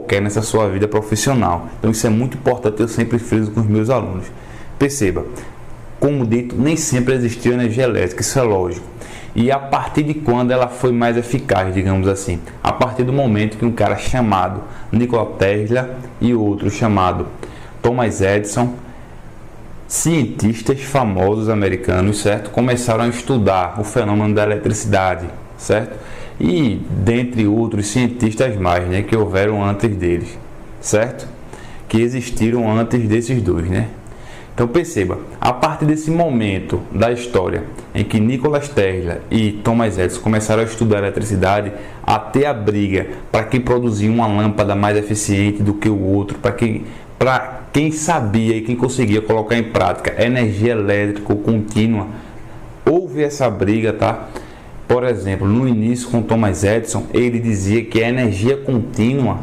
qualquer nessa sua vida profissional. Então isso é muito importante, eu sempre friso com os meus alunos. Perceba, como dito, nem sempre existiu energia elétrica, isso é lógico. E a partir de quando ela foi mais eficaz, digamos assim? A partir do momento que um cara chamado Nikola Tesla e outro chamado Thomas Edison, cientistas famosos americanos, certo? Começaram a estudar o fenômeno da eletricidade, certo? E dentre outros cientistas mais, né, que houveram antes deles, certo? Que existiram antes desses dois, né? Então perceba, a partir desse momento da história em que Nikola Tesla e Thomas Edison começaram a estudar a eletricidade, até a briga para quem produzia uma lâmpada mais eficiente do que o outro, para quem sabia e quem conseguia colocar em prática energia elétrica contínua, houve essa briga, tá? Por exemplo, no início com Thomas Edison, ele dizia que a energia contínua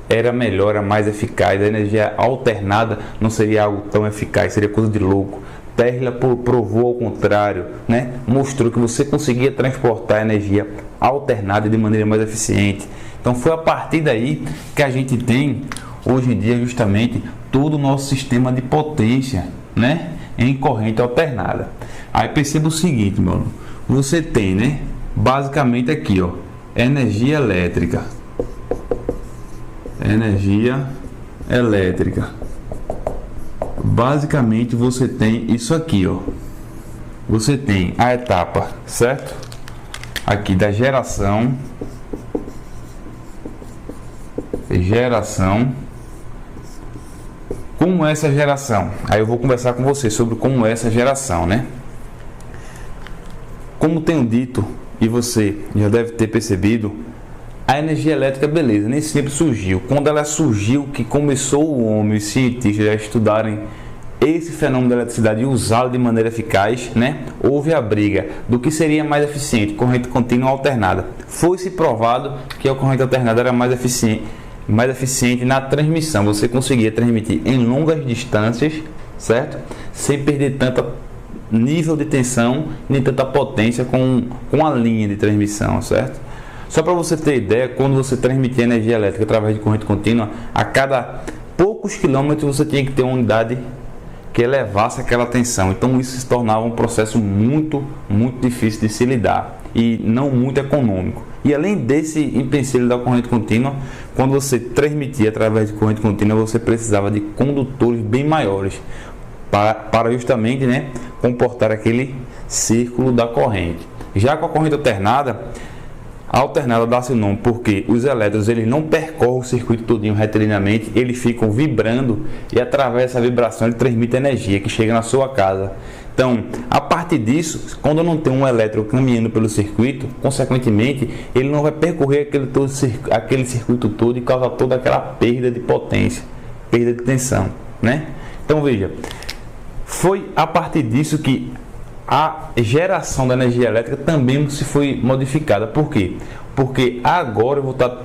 era melhor, era mais eficaz, a energia alternada não seria algo tão eficaz, seria coisa de louco. Tesla provou ao contrário, né? Mostrou que você conseguia transportar energia alternada de maneira mais eficiente. Então foi a partir daí que a gente tem hoje em dia justamente todo o nosso sistema de potência, né, em corrente alternada. Aí perceba o seguinte, meu aluno, você tem, né, basicamente aqui, ó, energia elétrica. Energia elétrica. Basicamente você tem isso aqui, ó. Você tem a etapa, certo? Aqui da geração. Como é essa geração? Aí eu vou conversar com você sobre como é essa geração, né? Como tenho dito, e você já deve ter percebido, a energia elétrica, beleza, nem sempre surgiu. Quando ela surgiu, que começou o homem e os cientistas a estudarem esse fenômeno da eletricidade e usá-lo de maneira eficaz, né? Houve a briga do que seria mais eficiente, corrente contínua ou alternada. Foi-se provado que a corrente alternada era mais eficiente na transmissão. Você conseguia transmitir em longas distâncias, certo? Sem perder tanto nível de tensão nem tanta potência com a linha de transmissão, certo? Só para você ter ideia, quando você transmitia energia elétrica através de corrente contínua, a cada poucos quilômetros você tinha que ter uma unidade que elevasse aquela tensão. Então isso se tornava um processo muito difícil de se lidar e não muito econômico. E além desse empecilho da corrente contínua, quando você transmitia através de corrente contínua, você precisava de condutores bem maiores para justamente, né, comportar aquele círculo da corrente. Já com a corrente alternada, a alternada dá-se o nome porque os elétrons eles não percorrem o circuito todinho retilíneamente, eles ficam vibrando e através dessa vibração ele transmite energia que chega na sua casa. Então, a partir disso, quando não tem um elétron caminhando pelo circuito, consequentemente, ele não vai percorrer aquele circuito todo e causar toda aquela perda de potência, perda de tensão, né? Então, veja, foi a partir disso que a geração da energia elétrica também se foi modificada. Por quê? Porque agora eu vou estar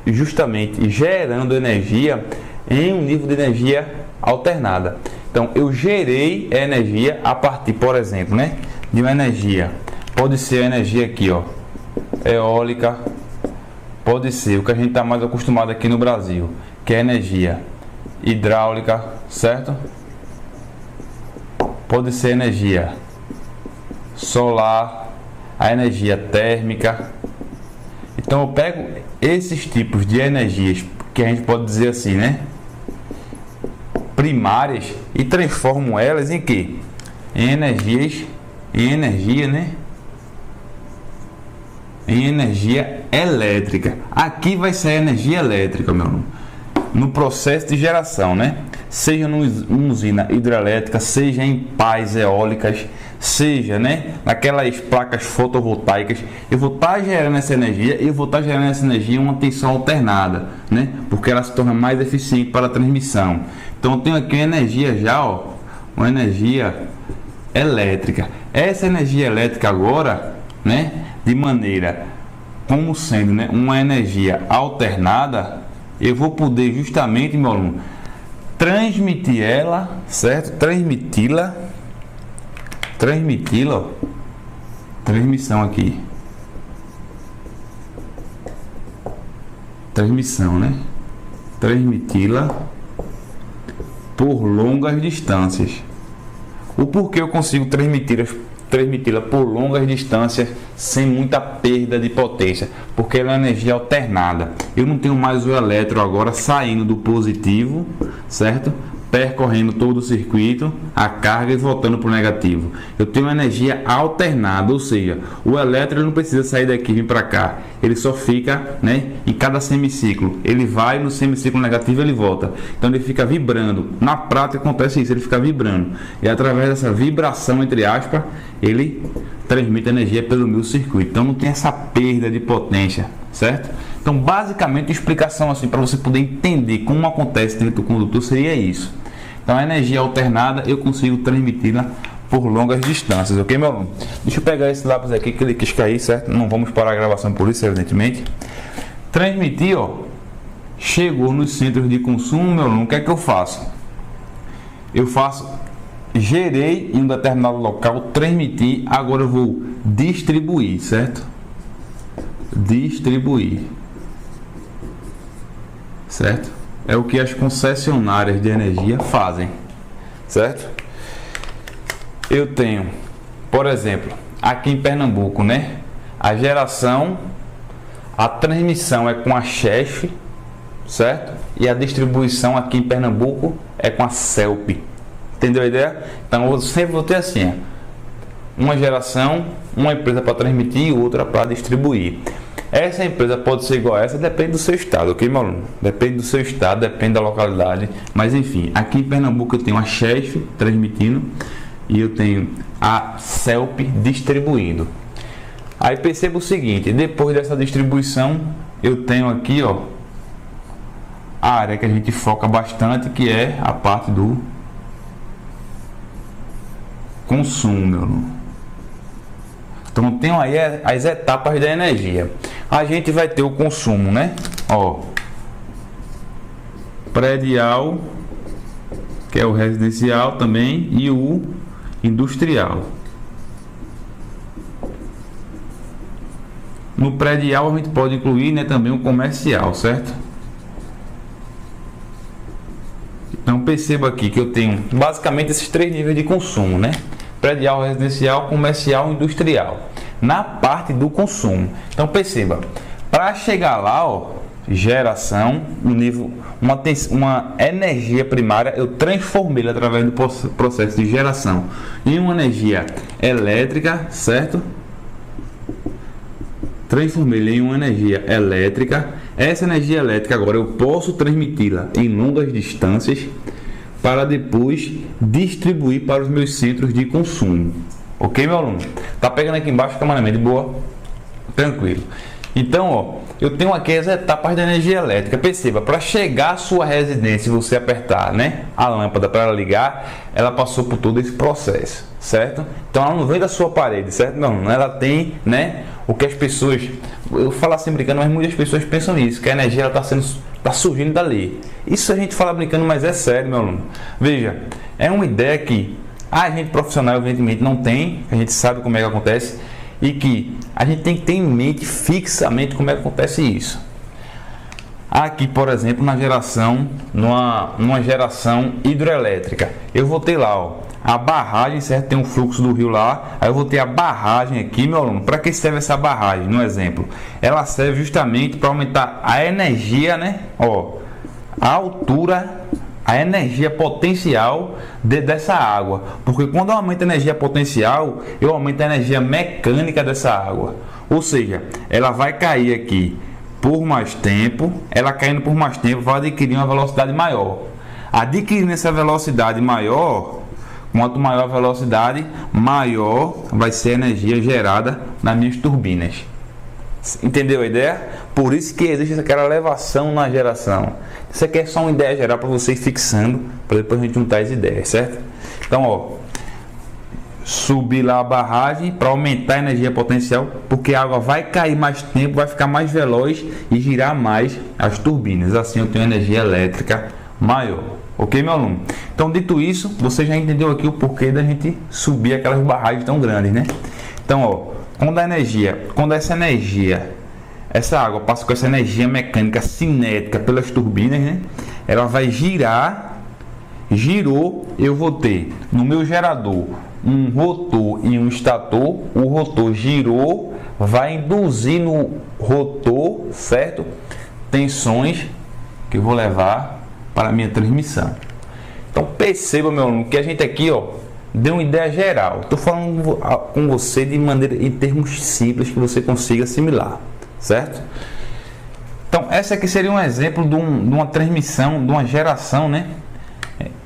justamente gerando energia em um nível de energia alternada. Então eu gerei energia a partir, por exemplo, né, de uma energia. Pode ser a energia aqui, ó, eólica. Pode ser o que a gente está mais acostumado aqui no Brasil, que é energia hidráulica, certo? Pode ser energia solar, a energia térmica. Então eu pego esses tipos de energias que a gente pode dizer assim, né, primárias, e transformo elas em quê? Em energia, né? Em energia elétrica. Aqui vai ser a energia elétrica, meu irmão, no processo de geração, né? Seja numa usina hidrelétrica, seja em pás eólicas, seja, né, naquelas placas fotovoltaicas, eu vou estar gerando essa energia e eu vou estar gerando essa energia em uma tensão alternada, né? Porque ela se torna mais eficiente para a transmissão. Então eu tenho aqui uma energia já, ó, uma energia elétrica. Essa energia elétrica agora, né, de maneira como sendo, né, uma energia alternada, eu vou poder justamente, meu aluno, transmitir ela, certo? Transmiti-la, ó, transmissão aqui, transmissão, né? transmiti-la por longas distâncias. O porquê eu consigo transmiti-la por longas distâncias sem muita perda de potência? Porque ela é energia alternada. Eu não tenho mais o elétron agora saindo do positivo, certo? Percorrendo todo o circuito, a carga e voltando para o negativo. Eu tenho energia alternada, ou seja, o elétron não precisa sair daqui e vir para cá. Ele só fica, né, em cada semiciclo. Ele vai no semiciclo negativo e ele volta. Então ele fica vibrando. Na prática acontece isso, ele fica vibrando. E através dessa vibração, entre aspas, ele transmite energia pelo meu circuito. Então não tem essa perda de potência, certo? Então basicamente a explicação assim para você poder entender como acontece dentro do condutor seria isso. Então a energia alternada eu consigo transmiti-la por longas distâncias, ok, meu aluno? Deixa eu pegar esse lápis aqui que ele quis cair, certo? Não vamos parar a gravação por isso, evidentemente. Transmitir, ó, chegou nos centros de consumo, meu aluno, o que é que eu faço? Eu gerei em um determinado local, transmitir, agora eu vou distribuir, certo? Distribuir, certo? É o que as concessionárias de energia fazem, certo? Eu tenho, por exemplo, aqui em Pernambuco, né? A geração, a transmissão é com a CHESF, certo? E a distribuição aqui em Pernambuco é com a CELP. Entendeu a ideia? Então eu sempre vou ter assim, ó, uma geração, uma empresa para transmitir e outra para distribuir. Essa empresa pode ser igual a essa, depende do seu estado, ok, meu aluno? Depende do seu estado, depende da localidade. Mas enfim, aqui em Pernambuco eu tenho a CHESF transmitindo e eu tenho a CELP distribuindo. Aí perceba o seguinte, depois dessa distribuição eu tenho aqui, ó, a área que a gente foca bastante, que é a parte do consumo, meu aluno. Então tem aí as etapas da energia. A gente vai ter o consumo, né? Ó, predial, que é o residencial também, e o industrial. No predial a gente pode incluir, né, também o comercial, certo? Então perceba aqui que eu tenho basicamente esses três níveis de consumo, né? Predial, residencial, comercial, industrial, na parte do consumo. Então perceba, para chegar lá, ó, geração, um nível, uma energia primária, eu transformei através do processo de geração em uma energia elétrica, certo? Transformei em uma energia elétrica. Essa energia elétrica agora eu posso transmiti-la em longas distâncias para depois distribuir para os meus centros de consumo. Ok, meu aluno? Tá pegando aqui embaixo, camarada, de boa? Tranquilo. Então, ó, eu tenho aqui as etapas da energia elétrica. Perceba, para chegar à sua residência e você apertar, né, a lâmpada para ela ligar, ela passou por todo esse processo, certo? Então ela não vem da sua parede, certo? Não, ela tem, né, o que as pessoas, eu falo assim brincando, mas muitas pessoas pensam isso, que a energia está surgindo dali. Isso a gente fala brincando, mas é sério, meu aluno. Veja, é uma ideia que a gente profissional evidentemente não tem, a gente sabe como é que acontece e que a gente tem que ter em mente fixamente como é que acontece isso. Aqui, por exemplo, na geração, numa geração hidroelétrica, eu vou ter lá, ó, a barragem, certo? Tem um fluxo do rio lá, aí eu vou ter a barragem aqui, meu aluno. Para que serve essa barragem? No exemplo, ela serve justamente para aumentar a energia, né? Ó, a altura, a energia potencial dessa água, porque quando eu aumento a energia potencial, eu aumento a energia mecânica dessa água, ou seja, ela vai cair aqui por mais tempo, ela caindo por mais tempo vai adquirir uma velocidade maior. Adquirindo essa velocidade maior, quanto maior a velocidade, maior vai ser a energia gerada nas minhas turbinas. Entendeu a ideia? Por isso que existe aquela elevação na geração. Isso aqui é só uma ideia geral para você ir fixando, para depois a gente juntar as ideias, certo? Então, ó, subir lá a barragem para aumentar a energia potencial, porque a água vai cair mais tempo, vai ficar mais veloz e girar mais as turbinas. Assim eu tenho energia elétrica maior. Ok, meu aluno? Então, dito isso, você já entendeu aqui o porquê da gente subir aquelas barragens tão grandes, né? Então, ó, quando essa energia essa água passa com essa energia mecânica cinética pelas turbinas, né? Ela vai girar, girou, eu vou ter no meu gerador um rotor e um estator. O rotor girou, vai induzir no rotor, certo? Tensões que eu vou levar para a minha transmissão. Então perceba, meu aluno, que a gente aqui, ó, deu uma ideia geral. Estou falando com você de maneira, em termos simples, que você consiga assimilar, certo? Então essa aqui seria um exemplo de uma transmissão, de uma geração, né,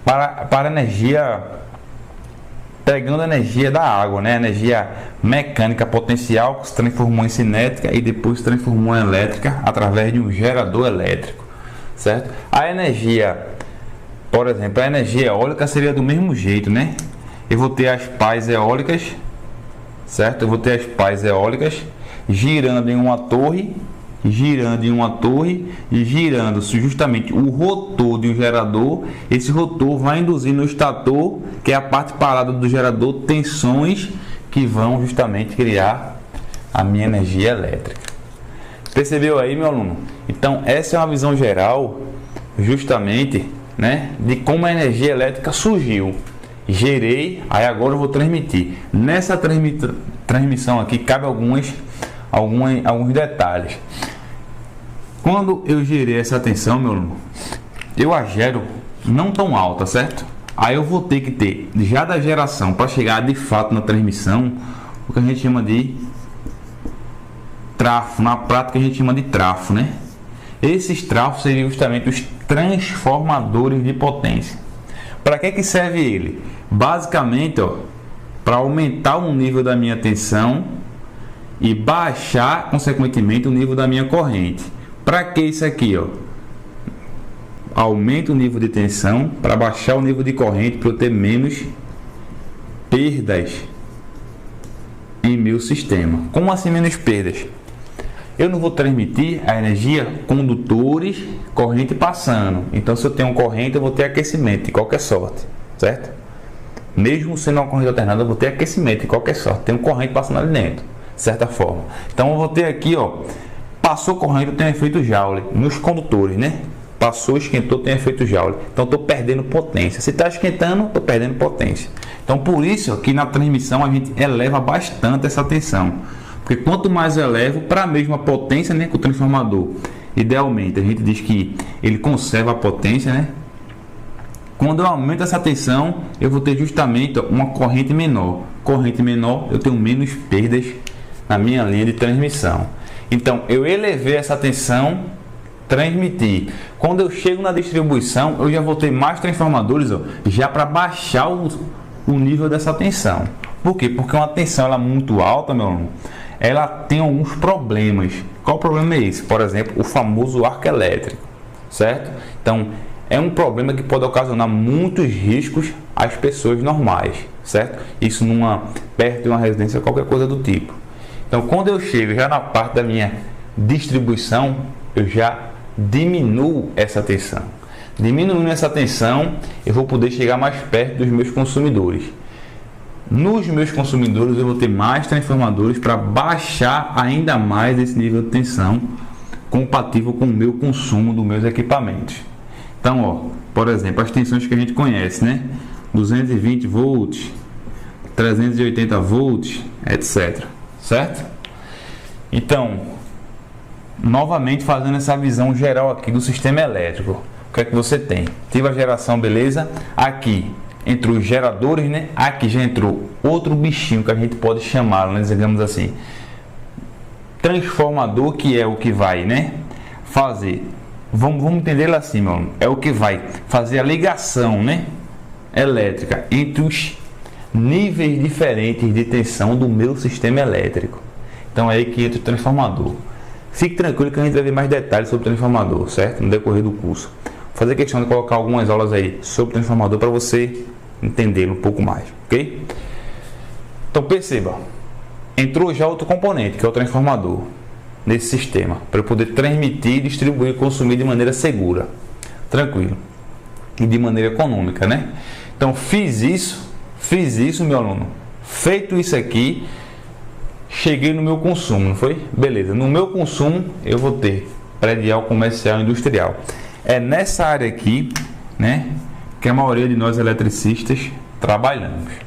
para energia, pegando a energia da água, né, energia mecânica potencial que se transformou em cinética e depois se transformou em elétrica através de um gerador elétrico, certo? A energia, por exemplo, a energia eólica seria do mesmo jeito, né? Eu vou ter as pás eólicas, certo? Eu vou ter as pás eólicas girando em uma torre, e girando justamente o rotor de um gerador. Esse rotor vai induzir no estator, que é a parte parada do gerador, tensões que vão justamente criar a minha energia elétrica. Percebeu aí, meu aluno? Então essa é uma visão geral justamente, né, de como a energia elétrica surgiu. Gerei, aí agora eu vou transmitir. Nessa transmissão aqui cabe alguns detalhes. Quando eu gerei essa tensão, meu aluno, eu a gero não tão alta, certo? Aí eu vou ter que ter, já da geração para chegar de fato na transmissão, o que a gente chama de trafo. Na prática a gente chama de trafo, né? Esses trafos seriam justamente os transformadores de potência. Para que serve ele? Basicamente, ó, para aumentar o nível da minha tensão e baixar, consequentemente, o nível da minha corrente. Para que isso aqui, ó? Aumenta o nível de tensão para baixar o nível de corrente, para eu ter menos perdas em meu sistema. Como assim menos perdas? Eu não vou transmitir a energia condutores, corrente passando. Então, se eu tenho corrente, eu vou ter aquecimento de qualquer sorte, certo? Mesmo sendo uma corrente alternada, eu vou ter aquecimento de qualquer sorte. Tem corrente passando ali dentro, de certa forma. Então, eu vou ter aqui, ó, passou corrente, eu tenho efeito Joule nos condutores, né? Passou, esquentou, tem efeito Joule. Então, estou perdendo potência. Se está esquentando, estou perdendo potência. Então, por isso que na transmissão a gente eleva bastante essa tensão. Porque quanto mais eu elevo, para a mesma potência, né, que o transformador, idealmente, a gente diz que ele conserva a potência, né? Quando eu aumento essa tensão, eu vou ter justamente uma corrente menor. Corrente menor, eu tenho menos perdas na minha linha de transmissão. Então, eu elevei essa tensão, transmiti. Quando eu chego na distribuição, eu já vou ter mais transformadores, ó, já para baixar o nível dessa tensão. Por quê? Porque uma tensão ela é muito alta, meu aluno, ela tem alguns problemas. Qual o problema é esse? Por exemplo, o famoso arco elétrico, certo? Então, é um problema que pode ocasionar muitos riscos às pessoas normais, certo? Isso perto de uma residência, qualquer coisa do tipo. Então, quando eu chego já na parte da minha distribuição, eu já diminuo essa tensão. Diminuindo essa tensão, eu vou poder chegar mais perto dos meus consumidores. Nos meus consumidores, eu vou ter mais transformadores para baixar ainda mais esse nível de tensão compatível com o meu consumo dos meus equipamentos. Então, ó, por exemplo, as tensões que a gente conhece, né? 220 volts, 380 volts, etc. Certo? Então, novamente fazendo essa visão geral aqui do sistema elétrico. O que é que você tem? Tive a geração, beleza? Aqui entrou os geradores, né? Aqui já entrou outro bichinho que a gente pode chamar, né? Digamos assim, transformador, que é o que vai, né, fazer, vamos entender assim, meu irmão, é o que vai fazer a ligação, né, elétrica entre os níveis diferentes de tensão do meu sistema elétrico. Então é aí que entra o transformador. Fique tranquilo que a gente vai ver mais detalhes sobre o transformador, certo? No decorrer do curso. Vou fazer questão de colocar algumas aulas aí sobre o transformador para você entender um pouco mais, ok? Então perceba, entrou já outro componente, que é o transformador, nesse sistema, para eu poder transmitir, distribuir e consumir de maneira segura, tranquilo e de maneira econômica, né? Então fiz isso, meu aluno. Feito isso aqui, cheguei no meu consumo, não foi? Beleza, no meu consumo eu vou ter predial, comercial e industrial. É nessa área aqui, né, que a maioria de nós eletricistas trabalhamos.